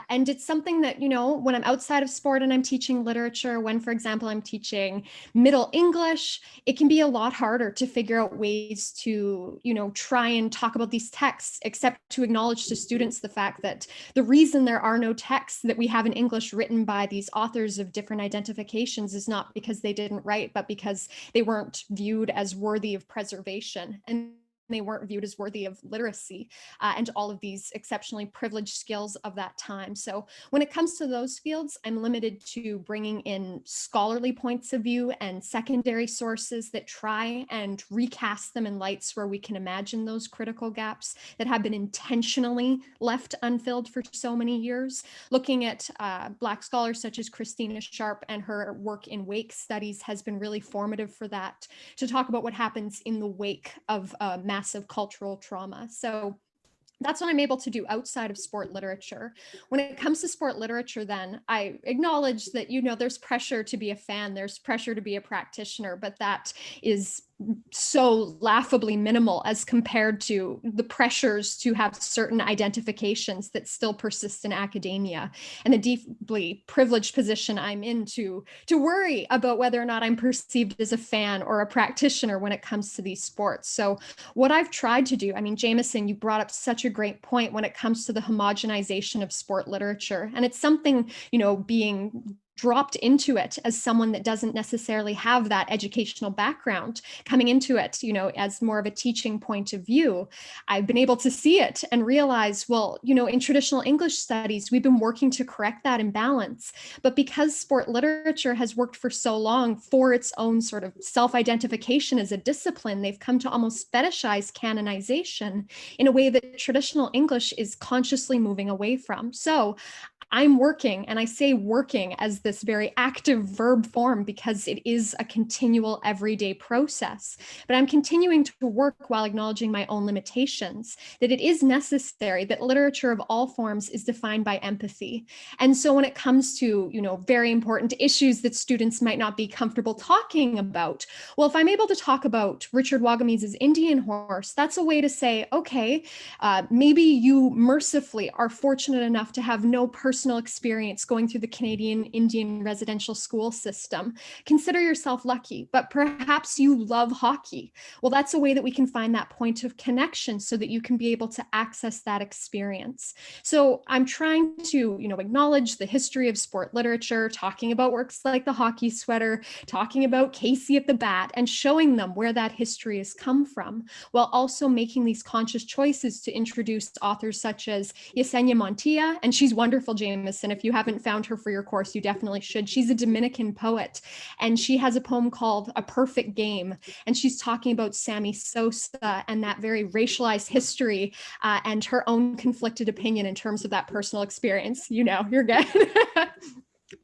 And it's something that, you know, when I'm outside of sport and I'm teaching literature, when, for example, I'm teaching Middle English, it can be a lot harder to figure out ways to, you know, try and talk about these texts, except to acknowledge to students the fact that the reason there are no texts that we have in English written by these authors of different identifications is not because they didn't write, but because they weren't viewed as worthy of preservation. And they weren't viewed as worthy of literacy and all of these exceptionally privileged skills of that time. So when it comes to those fields, I'm limited to bringing in scholarly points of view and secondary sources that try and recast them in lights where we can imagine those critical gaps that have been intentionally left unfilled for so many years. Looking at Black scholars such as Christina Sharp and her work in wake studies has been really formative for that, to talk about what happens in the wake of massive cultural trauma. So that's what I'm able to do outside of sport literature. When it comes to sport literature, then I acknowledge that, there's pressure to be a fan, there's pressure to be a practitioner, but that is so laughably minimal as compared to the pressures to have certain identifications that still persist in academia, and the deeply privileged position I'm in to worry about whether or not I'm perceived as a fan or a practitioner when it comes to these sports. So what I've tried to do, Jamieson, you brought up such a great point when it comes to the homogenization of sport literature. And it's something, being dropped into it as someone that doesn't necessarily have that educational background, coming into it, as more of a teaching point of view, I've been able to see it and realize, well, in traditional English studies, we've been working to correct that imbalance. But because sport literature has worked for so long for its own sort of self-identification as a discipline, they've come to almost fetishize canonization in a way that traditional English is consciously moving away from. So I'm working, and I say working as this very active verb form because it is a continual everyday process. But I'm continuing to work while acknowledging my own limitations, that it is necessary that literature of all forms is defined by empathy. And so when it comes to, very important issues that students might not be comfortable talking about, well, if I'm able to talk about Richard Wagamese' Indian Horse, that's a way to say, okay, maybe you mercifully are fortunate enough to have no personal experience going through the Canadian Indian residential school system. Consider yourself lucky, but perhaps you love hockey. Well, that's a way that we can find that point of connection so that you can be able to access that experience. So I'm trying to, acknowledge the history of sport literature, talking about works like The Hockey Sweater, talking about Casey at the Bat, and showing them where that history has come from, while also making these conscious choices to introduce authors such as Yesenia Montilla, and she's wonderful, Jamieson. If you haven't found her for your course, you definitely should. She's a Dominican poet, and she has a poem called A Perfect Game, and she's talking about Sammy Sosa and that very racialized history and her own conflicted opinion in terms of that personal experience. You're good.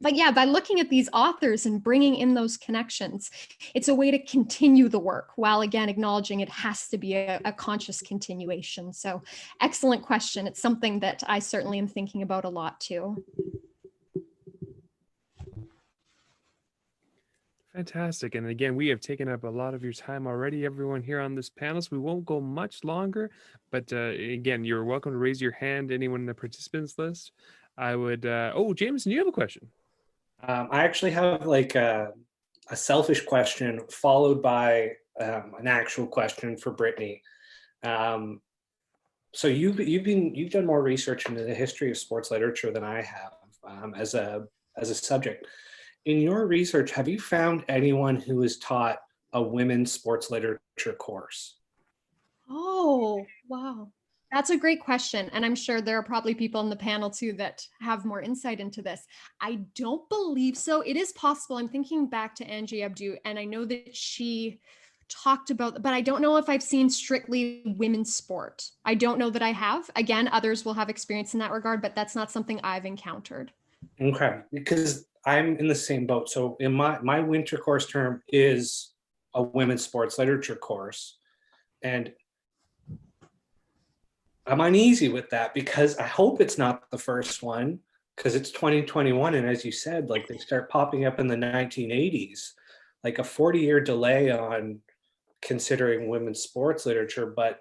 But yeah, by looking at these authors and bringing in those connections, it's a way to continue the work while again acknowledging it has to be a conscious continuation. So excellent question. It's something that I certainly am thinking about a lot too.
Fantastic. And again, we have taken up a lot of your time already, everyone here on this panel. So we won't go much longer, but again, you're welcome to raise your hand, anyone in the participants list. I would, oh, Jamieson, you have a question.
I actually have like a selfish question followed by an actual question for Brittany. So you've done more research into the history of sports literature than I have as a subject. In your research, have you found anyone who has taught a women's sports literature course?
Oh, wow. That's a great question. And I'm sure there are probably people in the panel too that have more insight into this. I don't believe so. It is possible. I'm thinking back to Angie Abdu, and I know that she talked about, but I don't know if I've seen strictly women's sport. I don't know that I have. Again, others will have experience in that regard, but that's not something I've encountered.
Okay, because I'm in the same boat. So in my winter course term is a women's sports literature course. And I'm uneasy with that because I hope it's not the first one, because it's 2021. And as you said, like they start popping up in the 1980s, like a 40-year delay on considering women's sports literature. But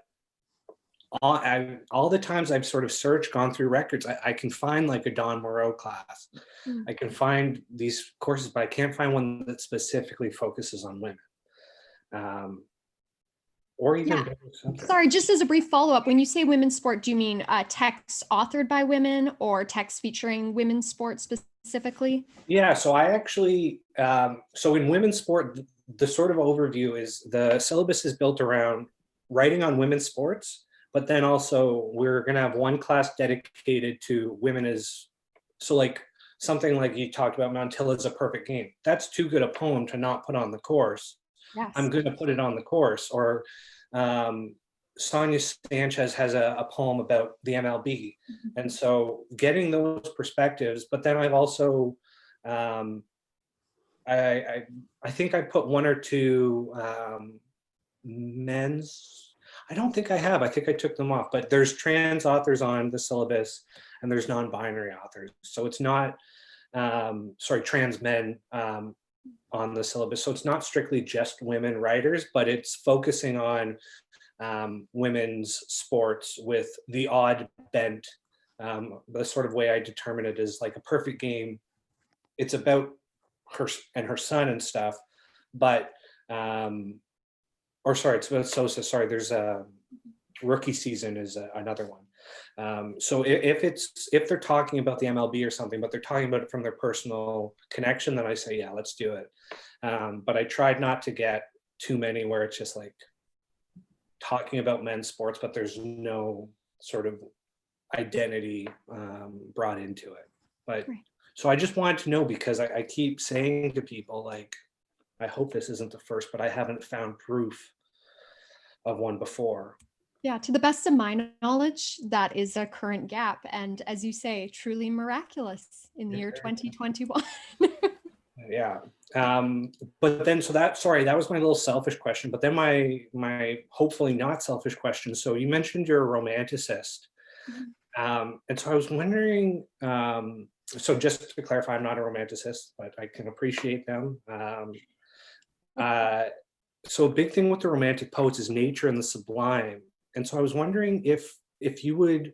all the times I've sort of searched, gone through records, I can find like a Dawn Moreau class. I can find these courses, but I can't find one that specifically focuses on women. Or even
Sorry, just as a brief follow-up, when you say women's sport, do you mean texts authored by women or texts featuring women's sport specifically?
Yeah, so I actually, so in women's sport, the sort of overview is the syllabus is built around writing on women's sports, but then also we're going to have one class dedicated to women as, so like something like you talked about, Mountilla's A Perfect Game. That's too good a poem to not put on the course.
Yes.
I'm going to put it on the course. Or Sonia Sanchez has a poem about the MLB. And so getting those perspectives, but then I've also, I think I put one or two men's, I don't think I have, I think I took them off, but there's trans authors on the syllabus and there's non-binary authors. So it's not, trans men on the syllabus. So it's not strictly just women writers, but it's focusing on women's sports with the odd bent. The sort of way I determine it is like A Perfect Game. It's about her and her son and stuff, but it's about Sosa. Sorry, there's a Rookie Season is another one. So if they're talking about the MLB or something, but they're talking about it from their personal connection, then I say, yeah, let's do it. But I tried not to get too many where it's just like talking about men's sports, but there's no sort of identity brought into it. But so I just wanted to know, because I keep saying to people, like, I hope this isn't the first, but I haven't found proof of one before.
Yeah, to the best of my knowledge, that is a current gap. And as you say, truly miraculous in the year 2021.
Yeah. But then, that was my little selfish question, but then my hopefully not selfish question. So you mentioned you're a romanticist. And so I was wondering, so just to clarify, I'm not a romanticist, but I can appreciate them. So a big thing with the romantic poets is nature and the sublime. And so I was wondering if you would,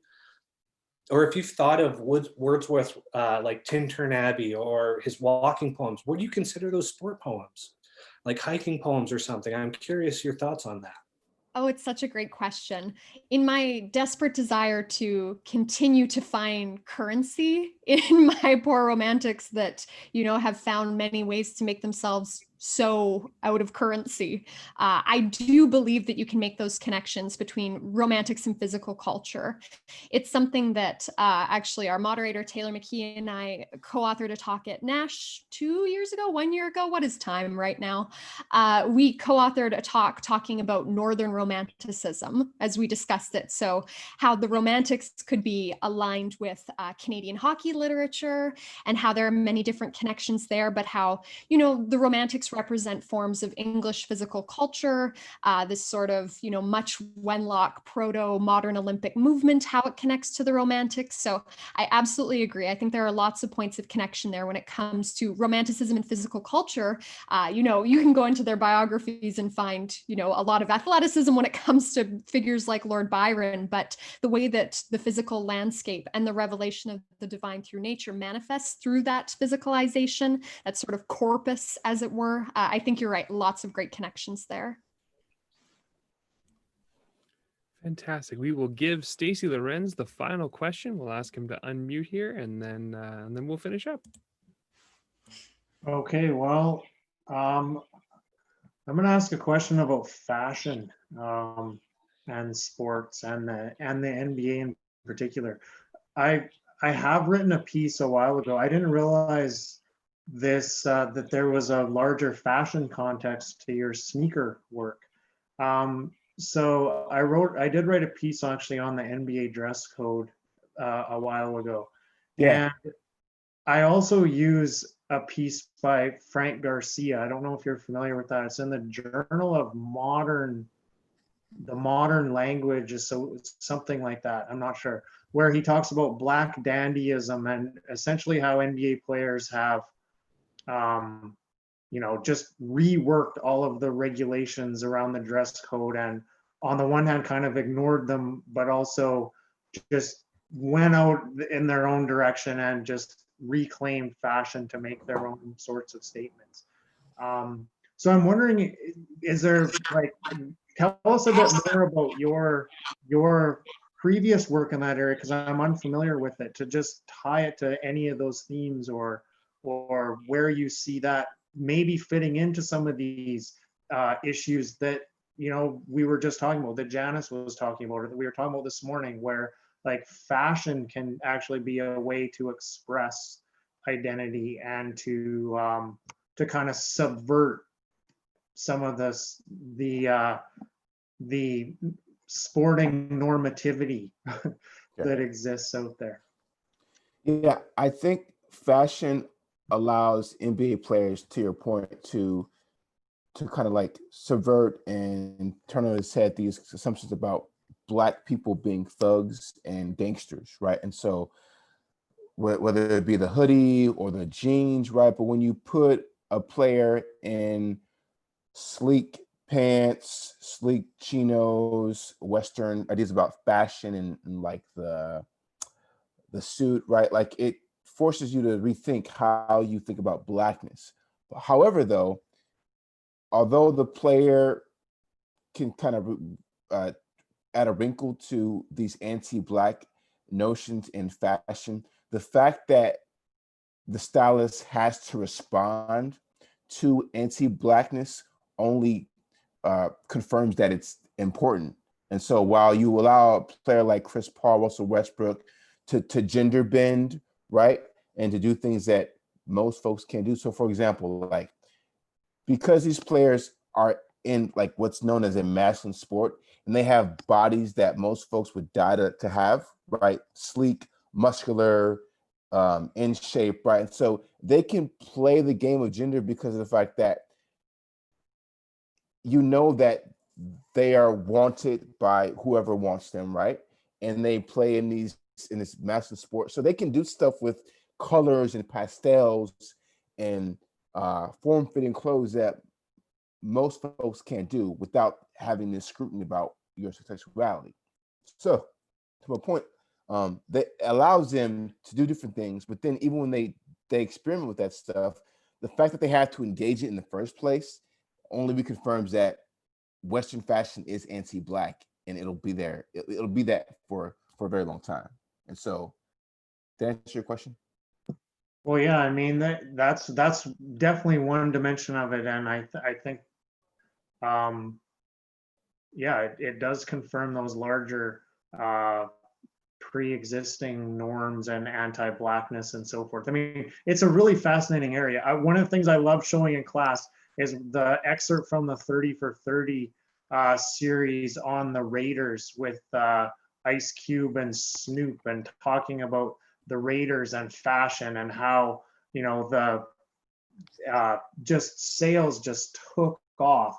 or if you've thought of Wordsworth, like Tintern Abbey or his walking poems, would you consider those sport poems, like hiking poems or something? I'm curious your thoughts on that.
Oh, it's such a great question. In my desperate desire to continue to find currency in my poor romantics that, have found many ways to make themselves so out of currency, I do believe that you can make those connections between romantics and physical culture. It's something that actually our moderator, Taylor McKee, and I co-authored a talk at Nash 2 years ago, 1 year ago. What is time right now? We co-authored a talk talking about Northern Romanticism as we discussed it. So how the Romantics could be aligned with Canadian hockey literature and how there are many different connections there, but how, the Romantics represent forms of English physical culture, this sort of, much Wenlock proto-modern Olympic movement, how it connects to the Romantics. So I absolutely agree. I think there are lots of points of connection there when it comes to Romanticism and physical culture. You can go into their biographies and find, a lot of athleticism when it comes to figures like Lord Byron, but the way that the physical landscape and the revelation of the divine through nature manifests through that physicalization, that sort of corpus, as it were. I think you're right. Lots of great connections there.
Fantastic. We will give Stacy Lorenz the final question. We'll ask him to unmute here, and then we'll finish up.
Okay, well, I'm going to ask a question about fashion and sports and the NBA in particular. I have written a piece a while ago. I didn't realize this that there was a larger fashion context to your sneaker work. So I did write a piece actually on the NBA dress code a while ago. Yeah. And I also use a piece by Frank Garcia. I don't know if you're familiar with that. It's in the Journal of the Modern Language, so something like that. I'm not sure. Where he talks about black dandyism and essentially how NBA players have just reworked all of the regulations around the dress code, and on the one hand kind of ignored them, but also just went out in their own direction and just reclaimed fashion to make their own sorts of statements. So I'm wondering, is there, like, tell us a bit more about your previous work in that area, because I'm unfamiliar with it, to just tie it to any of those themes or where you see that maybe fitting into some of these issues that you know, we were just talking about, that Janice was talking about, or that we were talking about this morning, where like fashion can actually be a way to express identity and to kind of subvert some of this, the sporting normativity that exists out there.
Yeah, I think fashion allows NBA players, to your point, to kind of like subvert and turn on its head these assumptions about Black people being thugs and gangsters, right? And so whether it be the hoodie or the jeans, right? But when you put a player in sleek pants, sleek chinos, Western ideas about fashion and like the suit, right? Like it forces you to rethink how you think about Blackness. However, though, although the player can kind of add a wrinkle to these anti-Black notions in fashion, the fact that the stylist has to respond to anti-Blackness only confirms that it's important. And so while you allow a player like Chris Paul, Russell Westbrook to gender bend, right? And to do things that most folks can't do. So for example, like, because these players are in like what's known as a masculine sport, and they have bodies that most folks would die to have, right? Sleek, muscular, in shape, right? And so they can play the game of gender because of the fact that you know that they are wanted by whoever wants them, right? And they play in this massive sport, so they can do stuff with colors and pastels and form-fitting clothes that most folks can't do without having this scrutiny about your sexuality. So, to my point, that allows them to do different things. But then, even when they experiment with that stuff, the fact that they have to engage it in the first place only reconfirms that Western fashion is anti-Black, and it'll be there. It'll be that for a very long time. And so, to answer your question.
Well, yeah, I mean that's definitely one dimension of it, and I think, yeah, it does confirm those larger pre-existing norms and anti-Blackness and so forth. I mean, it's a really fascinating area. One of the things I love showing in class is the excerpt from the 30 for 30 series on the Raiders with Ice Cube and Snoop, and talking about the Raiders and fashion and how, you know, the just sales just took off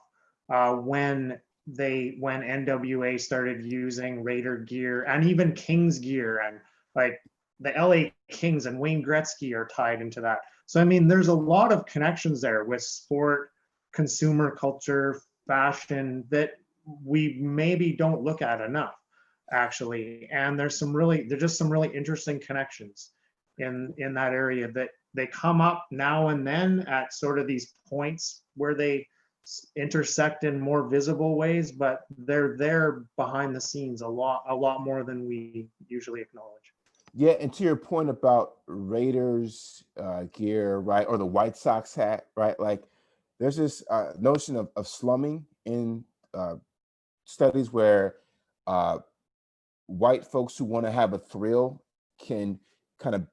when NWA started using Raider gear, and even Kings gear, and like the LA Kings and Wayne Gretzky are tied into that. So I mean, there's a lot of connections there with sport, consumer culture, fashion that we maybe don't look at enough, actually. And there's just some really interesting connections in that area that they come up now and then at sort of these points where they intersect in more visible ways, but they're there behind the scenes a lot more than we usually acknowledge.
Yeah, and to your point about Raiders gear, right, or the White Sox hat, right? Like, there's this notion of slumming in studies where white folks who want to have a thrill can kind of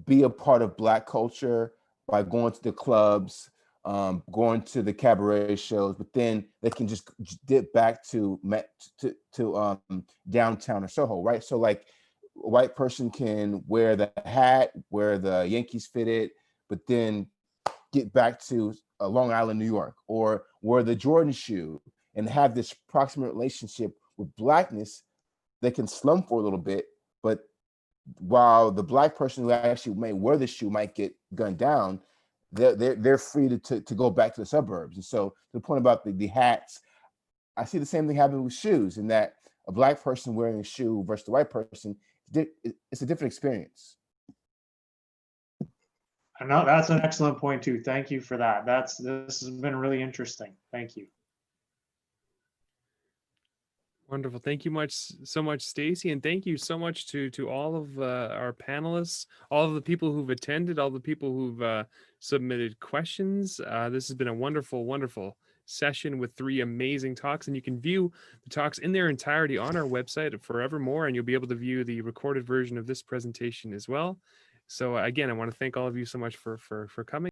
be a part of Black culture by going to the clubs, going to the cabaret shows, but then they can just dip back to downtown or Soho, right? So like, a white person can wear the hat, wear the Yankees fitted, but then get back to Long Island, New York, or wear the Jordan shoe and have this proximate relationship with Blackness. They can slum for a little bit, but while the Black person who actually may wear the shoe might get gunned down, they're free to go back to the suburbs. And so, to the point about the hats, I see the same thing happen with shoes, in that a Black person wearing a shoe versus the white person, it's a different experience.
And that's an excellent point too. Thank you for that. This has been really interesting. Thank you.
Wonderful. Thank you so much, Stacy, and thank you so much to all of our panelists, all of the people who've attended, all the people who've submitted questions. This has been a wonderful, wonderful session with 3 amazing talks, and you can view the talks in their entirety on our website at Forevermore, and you'll be able to view the recorded version of this presentation as well. So again, I want to thank all of you so much for coming.